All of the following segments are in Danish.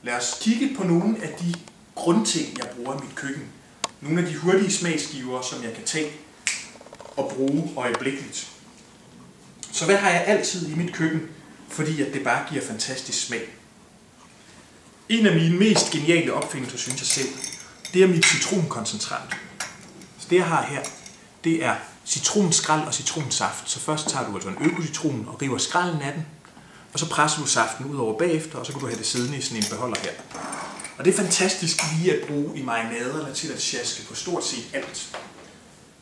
Lad os kigge på nogle af de grundting, jeg bruger i mit køkken. Nogle af de hurtige smagsgiver, som jeg kan tage og bruge øjeblikkeligt. Så hvad har jeg altid i mit køkken, fordi at det bare giver fantastisk smag? En af mine mest geniale opfindelser, synes jeg selv, det er mit citronkoncentrat. Så det jeg har her, det er citronskrald og citronsaft. Så først tager du altså en økocitron og river skralden af den, og så presser du saften ud over bagefter, og så kan du have det siddende i sådan en beholder her. Og det er fantastisk lige at bruge i marinader eller til at sjaske på stort set alt.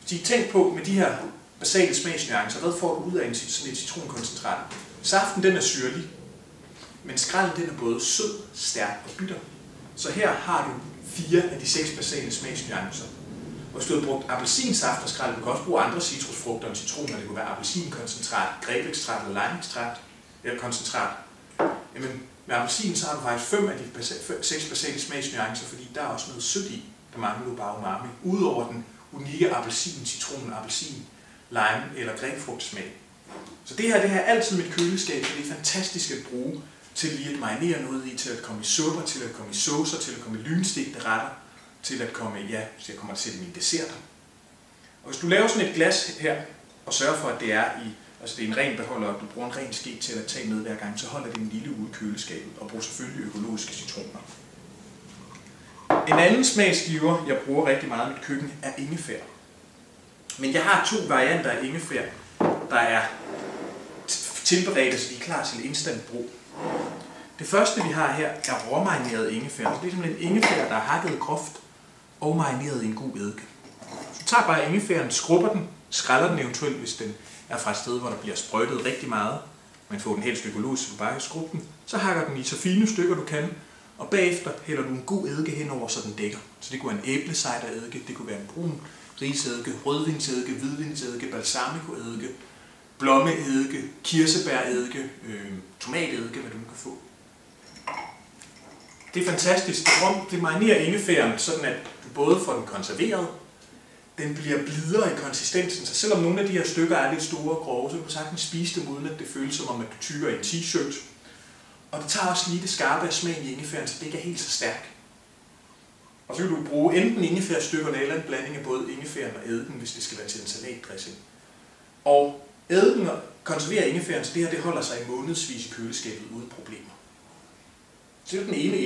Så tænk på med de her basale smagsnuancer, hvad får du ud af sådan et citronkoncentrat? Saften den er syrlig, men skralden den er både sød, stærk og bitter. Så her har du 4 af de 6 basale smagsnuancer. Hvis du har brugt appelsinsaft og skrald, du kan også bruge andre citrusfrugter end citroner. Det kunne være appelsinkoncentrat, grapekstrat eller limeekstrat eller koncentrat. Jamen, med appelsin så har du faktisk 5 af de 6 basale smagsnuancer, fordi der er også noget sødt i. Der mangler du bare umami. Udover den unikke appelsin, citron, appelsin, lime eller grapefrugtsmag. Så det her har altid mit køleskab, så det er fantastisk at bruge til lige at marinere noget i, til at komme i supper, til at komme i saucer, til at komme i lynstegte retter, til at komme i, så jeg kommer til at sætte mine desserter. Og hvis du laver sådan et glas her, og sørger for, at det er i, altså det er en ren beholder, og du bruger en ren ske til at tage med hver gang, så holder det en lille ude i køleskabet, og bruger selvfølgelig økologiske citroner. En anden smagsgiver, jeg bruger rigtig meget i mit køkken, er ingefær. Men jeg har 2 varianter af ingefær, der er tilberedte, så de er klar til instant brug. Det første, vi har her, er råmarineret ingefær. Det er simpelthen ingefær, der er hakket groft og marineret i en god eddike. Så tager bare ingefæren, skrubber den, skræller den eventuelt, hvis den er fra et sted, hvor der bliver sprøjtet rigtig meget. Man får den helt økologisk, så du bare kan skrubbe den. Så hakker den i så fine stykker, du kan. Og bagefter hælder du en god eddike henover, så den dækker. Så det kunne være en æblecidereddike, det kunne være en brun riseddike, rødvinseddike, hvidvinseddike, balsamicoeddike, blommeeddike, kirsebæreddike, tomateddike, hvad du kan få. Det er fantastisk. Det marinerer ingefæren, sådan at du både får den konserveret, den bliver blidere i konsistensen, så selvom nogle af de her stykker er lidt store og grove, så kan du sagtens spise dem, uden at det føles som om, at du tykker i en t-shirt. Og det tager også lige det skarpe af smagen i ingefæren, så det ikke er helt så stærk. Og så kan du bruge enten ingefærstykkerne eller en blanding af både ingefæren og eddiken, hvis det skal være til en salatdressing. Og eddiken konserverer ingefæren, så det her holder sig i månedsvis i køleskabet uden problemer. Så det er den ene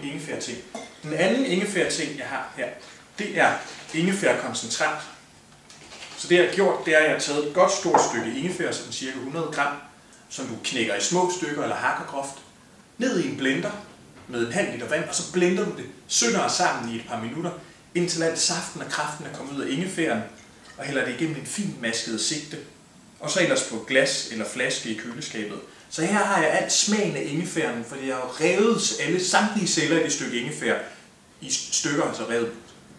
ingefær-ting. Den anden ingefær-ting, jeg har her, det er ingefærkoncentrat. Så det jeg har gjort, det er, at jeg har taget et godt stort stykke ingefær, sådan cirka 100 gram, som du knækker i små stykker eller hakker groft, ned i en blender med en halv liter vand, og så blender du det søndere sammen i et par minutter, indtil alt saften og kraften er kommet ud af ingefæren, og hælder det igennem en fint masket sigte, og så ellers på glas eller flaske i køleskabet. Så her har jeg alt smagen af ingefæren, fordi jeg har revet samtlige celler i det stykke ingefær i stykker, så revet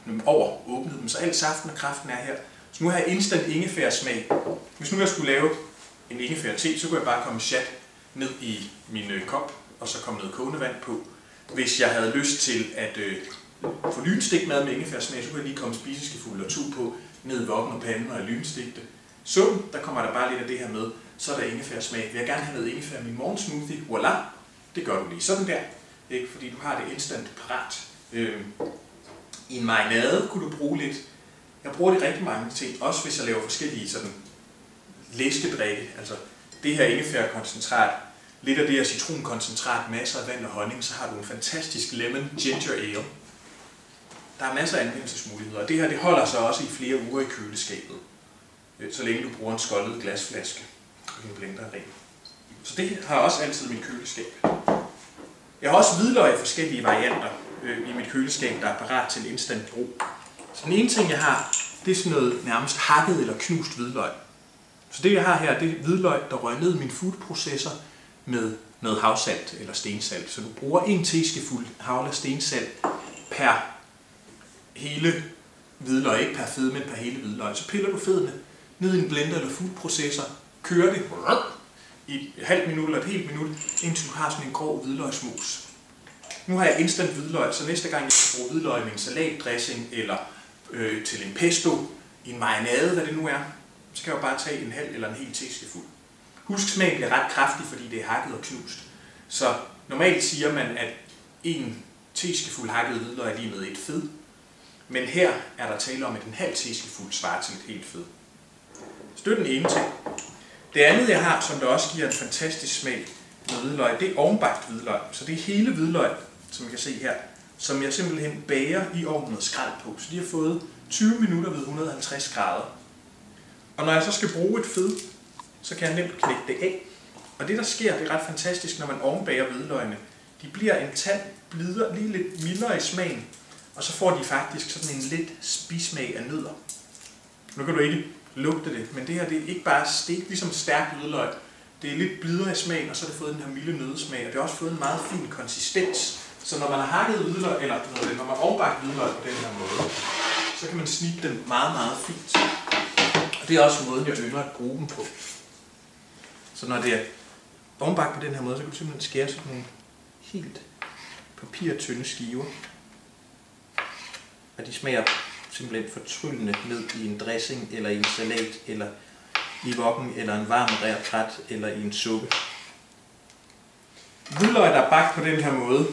dem over, åbnet dem, så alt saften og kraften er her. Så nu har jeg instant ingefærsmag. Hvis nu jeg skulle lave en ingefær-te, så kunne jeg bare komme chat ned i min kop, og så komme noget kogende vand på. Hvis jeg havde lyst til at få lynstegmad med ingefærsmag, så kunne jeg lige komme spiseskefuld og 2 på ned i vokken og panden og lynstegte. Så der kommer der bare lidt af det her med, så er der ingefærsmag. Vil jeg gerne have noget ingefær i min morgensmoothie? Voila! Det gør du lige sådan der, ikke? Fordi du har det instant parat. I en marinade kunne du bruge lidt. Jeg bruger det rigtig mange ting, også hvis jeg laver forskellige sådan læskedrikke. Altså det her ingefærkoncentrat, lidt af det her citronkoncentrat, masser af vand og honning, så har du en fantastisk lemon ginger ale. Der er masser af anvendelsesmuligheder, og det her det holder sig også i flere uger i køleskabet, så længe du bruger en skoldet glasflaske og en blender ren. Så det har også altid mit køleskab. Jeg har også hvidløg i forskellige varianter i mit køleskab, der er parat til instant brug. Så den ene ting, jeg har, det er sådan noget nærmest hakket eller knust hvidløg. Så det, jeg har her, det er hvidløg, der rører ned i min foodprocessor med noget havsalt eller stensalt. Så du bruger 1 teskefuld hav eller stensalt per hele hvidløg, ikke per fede, men per hele hvidløg. Så piller du fedene ned i en blender eller foodprocessor, kører det i et halvt minut eller et helt minut, indtil du har sådan en grov hvidløgsmos. Nu har jeg instant hvidløg, så næste gang jeg skal bruge hvidløg med en salatdressing eller til en pesto, i en marinade, hvad det nu er, så kan jeg jo bare tage en halv eller en hel teskefuld. Husk, smagen bliver ret kraftig, fordi det er hakket og knust. Så normalt siger man, at en teskefuld hakket hvidløg lige med et fed. Men her er der tale om, at en halv teskefuld svarer til et helt fed. Så det er den ene ting. Det andet jeg har, som der også giver en fantastisk smag med hvidløg, det er ovenbagt hvidløg. Så det er hele hvidløg, som I kan se her, som jeg simpelthen bager i ovnen noget skrald på. Så de har fået 20 minutter ved 150 grader. Og når jeg så skal bruge et fed, så kan jeg nemt knække det af. Og det der sker, det er ret fantastisk, når man ovenbager hvidløgene. De bliver en tand blidere, lige lidt mildere i smagen, og så får de faktisk sådan en lidt bismag af nødder. Nu kan du ikke lugte det, men det her det er ikke bare stegt ligesom stærk hvidløg. Det er lidt blidere i smagen, og så har det fået den her milde nøddesmag, og det har også fået en meget fin konsistens. Så når man har hakket hvidløg, eller når man ovenbagt hvidløg på den her måde, så kan man snitte den meget, meget fint. Og det er også måden, jeg ynder at bruge dem på. Så når det er ovenbagt på den her måde, så kan du simpelthen skære sådan nogle helt papirtynde skiver. Og de smager simpelthen fortryllende ned i en dressing, eller i en salat, eller i wokken, eller en varm ret, eller i en suppe. Hvidløg, der er bagt på den her måde,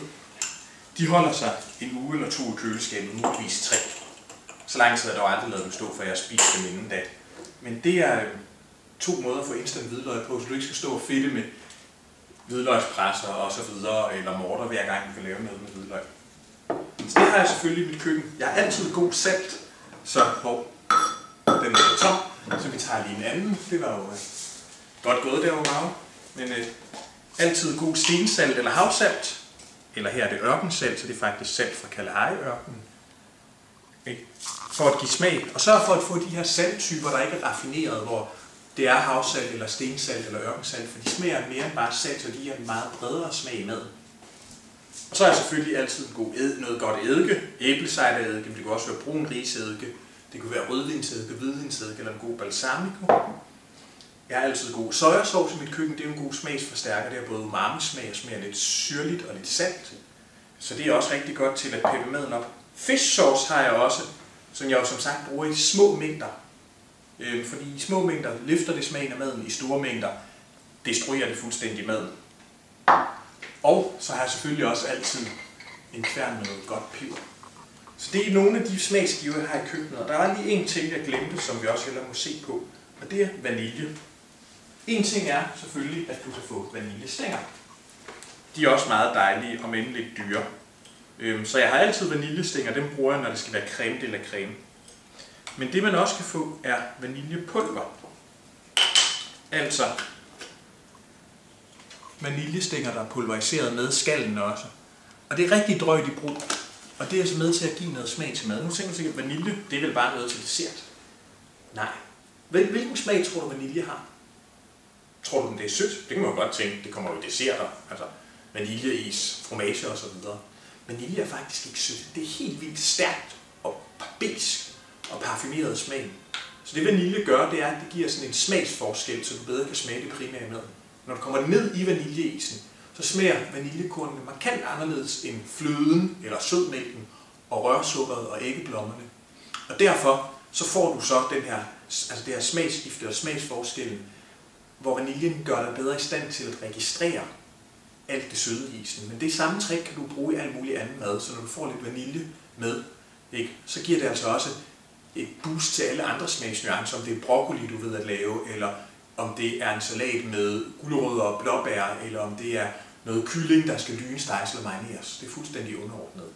de holder sig en uge eller to i køleskabet, muligvis 3. Så lang tid har jeg dog aldrig lavet dem stå, for jeg har spist dem inden da. Men det er 2 måder at få instant hvidløg på, så du ikke skal stå og fedte med hvidløgspresser og så videre, eller morter hver gang du kan lave noget med hvidløg. Så det har jeg selvfølgelig i mit køkken. Jeg har altid god salt, så den er tom, så vi tager lige en anden. Det var jo godt gået der, Umahro. Men altid god stensalt eller havsalt, eller her er det ørkensalt, så det er faktisk salt fra Kalahari-ørkenen. For at give smag, og så for at få de her salttyper, der ikke er raffineret, hvor det er havsalt eller stensalt eller ørkensalt, for de smager mere end bare salt, så de har en meget bredere smag i maden. Og så er selvfølgelig altid noget godt eddike, æblecidereddike, det kan også være brun riseddike, det kunne være rødvinseddike, hvidvinseddike eller en god balsamico. Jeg har altid god sojasauce i mit køkken, det er en god smagsforstærker, det er både umami-smag og smager lidt syrligt og lidt salt. Så det er også rigtig godt til at peppe maden op. Fisksauce har jeg også, som jeg jo som sagt bruger i små mængder. Fordi i små mængder løfter det smagen af maden, i store mængder destruerer det fuldstændig maden. Og så har jeg selvfølgelig også altid en kværn med noget godt peber. Så det er nogle af de smagsgiver, jeg har i køkkenet. Og der er lige en ting, jeg glemte, som vi også hellere må se på. Og det er vanilje. En ting er selvfølgelig, at du kan få vaniljestænger. De er også meget dejlige og men lidt dyre. Så jeg har altid vaniljestænger, dem bruger jeg, når det skal være creme de la creme. Men det man også kan få er vaniljepulver. Altså vaniljestænger, der er pulveriseret med skallen også. Og det er rigtig drøjt i brug. Og det er altså med til at give noget smag til mad. Nu tænker du sikkert, at vanilje, det er vel bare noget til dessert. Nej. Hvilken smag tror du vanilje har? Tror du, det er sødt? Det kan man jo godt tænke, det kommer jo i desserter. Altså vaniljeis, fromage og så videre. Vanilje er faktisk ikke sødt. Det er helt vildt stærkt og besk og parfumeret smag. Så det vanilje gør, det er, at det giver sådan en smagsforskel, så du bedre kan smage det primære med. Når du kommer ned i vaniljeisen, så smager vaniljekornene markant anderledes end fløden eller sødmælken og rørsukkeret og æggeblommerne. Og derfor så får du så den her, altså det her smagsskifte og smagsforskellen, hvor vaniljen gør dig bedre i stand til at registrere alt det søde i isen. Men det samme trick kan du bruge i alt muligt andet mad, så når du får lidt vanilje med, ikke, så giver det altså også et boost til alle andre smagsnuancer, om det er broccoli, du ved at lave, eller om det er en salat med gulerødder og blåbær, eller om det er noget kylling, der skal lynsteges eller marineres. Det er fuldstændig underordnet.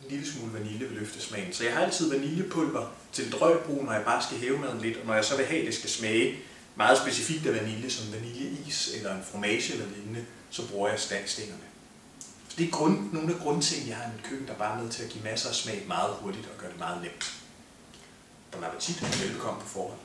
En lille smule vanilje vil løfte smagen. Så jeg har altid vaniljepulver til drøjbrug, når jeg bare skal hæve maden lidt, og når jeg så vil have, at det skal smage meget specifikt af vanilje, som vaniljeis eller en fromage eller lignende, så bruger jeg stængerne. Så det er nogle af grundting, jeg har i mit køkken, der bare er med til at give masser af smag meget hurtigt og gøre det meget nemt. Bon appetit og velbekomme på forhånd.